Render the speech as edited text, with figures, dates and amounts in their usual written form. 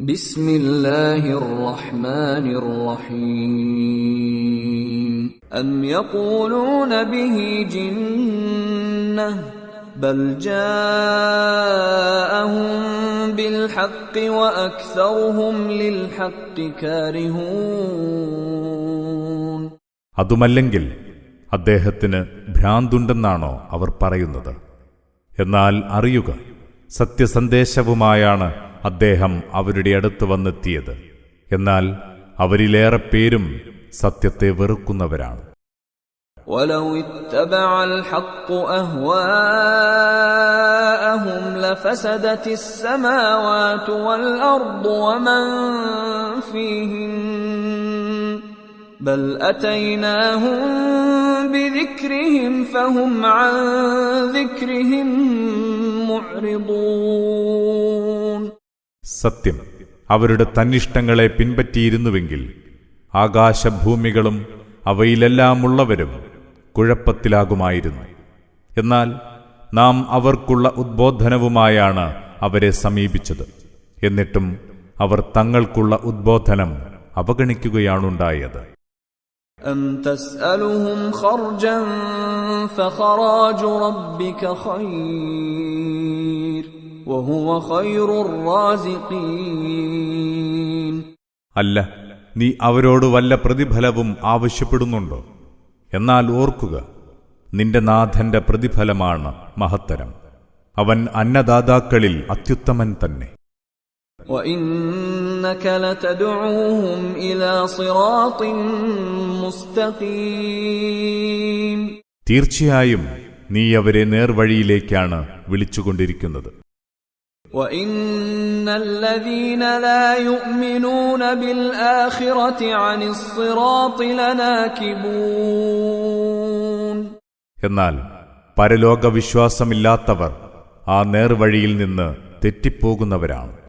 ബിസ്മില്ലാഹിർ റഹ്മാനിർ റഹീം. അം യഖൂലൂന ബിഹി ജിന്നഹ് ബൽ ജാഅഹും ബിൽ ഹഖ് വഅക്സറുഹും ലിൽ ഹഖ് കാരിഹൂൻ. അതുമല്ലെങ്കിൽ അദ്ദേഹത്തിന് ഭ്രാന്തുണ്ടെന്നാണോ അവർ പറയുന്നത്? എന്നാൽ അറിയുക, സത്യസന്ദേശവുമായാണ് അദ്ദേഹം അവരുടെ അടുത്ത് വന്നെത്തിയത്. എന്നാൽ അവരിലേറെ പേരും സത്യത്തെ വെറുക്കുന്നവരാണ്. وَلَوِ اتَّبَعَ الْحَقُّ أَهْوَاءَهُمْ لَفَسَدَتِ السَّمَاوَاتُ وَالْأَرْضُ وَمَنْ فِيهِنَّ بَلْ أَتَيْنَاهُمْ بِذِكْرِهِمْ فَهُمْ عَنْ ذِكْرِهِمْ مُعْرِضُونَ. സത്യം, അവരുടെ തന്നിഷ്ടങ്ങളെ പിൻപറ്റിയിരുന്നുവെങ്കിൽ ആകാശഭൂമികളും അവയിലെല്ലാമുള്ളവരും കുഴപ്പത്തിലാകുമായിരുന്നു. എന്നാൽ നാം അവർക്കുള്ള ഉദ്ബോധനവുമായാണ് അവരെ സമീപിച്ചത്. എന്നിട്ടും അവർ തങ്ങൾക്കുള്ള ഉദ്ബോധനം അവഗണിക്കുകയാണുണ്ടായത്. أَمْ تَسْأَلُهُمْ خَرْجًا فَخَرَاجُ رَبِّكَ خَيْرٌ وَهُوَ خَيْرُ الرَّازِقِينَ. അല്ല, നീ അവരോട് വല്ല പ്രതിഫലവും ആവശ്യപ്പെടുന്നുണ്ടോ? എന്നാൽ ഓർക്കുക, നിന്റെ നാഥന്റെ പ്രതിഫലമാണ് മഹത്തരം. അവൻ അന്നദാതാക്കളിൽ അത്യുത്തമൻ തന്നെ. وَإِنَّكَ لَتَدْعُوهُمْ إِلَى صِرَاطٍ مُسْتَقِيمٍ. തീർച്ചയായും നീ അവരെ നേർവഴിയിലേക്കാണ് വിളിച്ചുകൊണ്ടിരിക്കുന്നത്. وَإِنَّ الَّذِينَ لَا يُؤْمِنُونَ بِالْآخِرَةِ عَنِ الصِّرَاطِ لَنَاكِبُونَ. എന്നാൽ പരലോക വിശ്വാസമില്ലാത്തവർ ആ നേർവഴിയിൽ നിന്ന് തെറ്റിപ്പോകുന്നവരാണ്.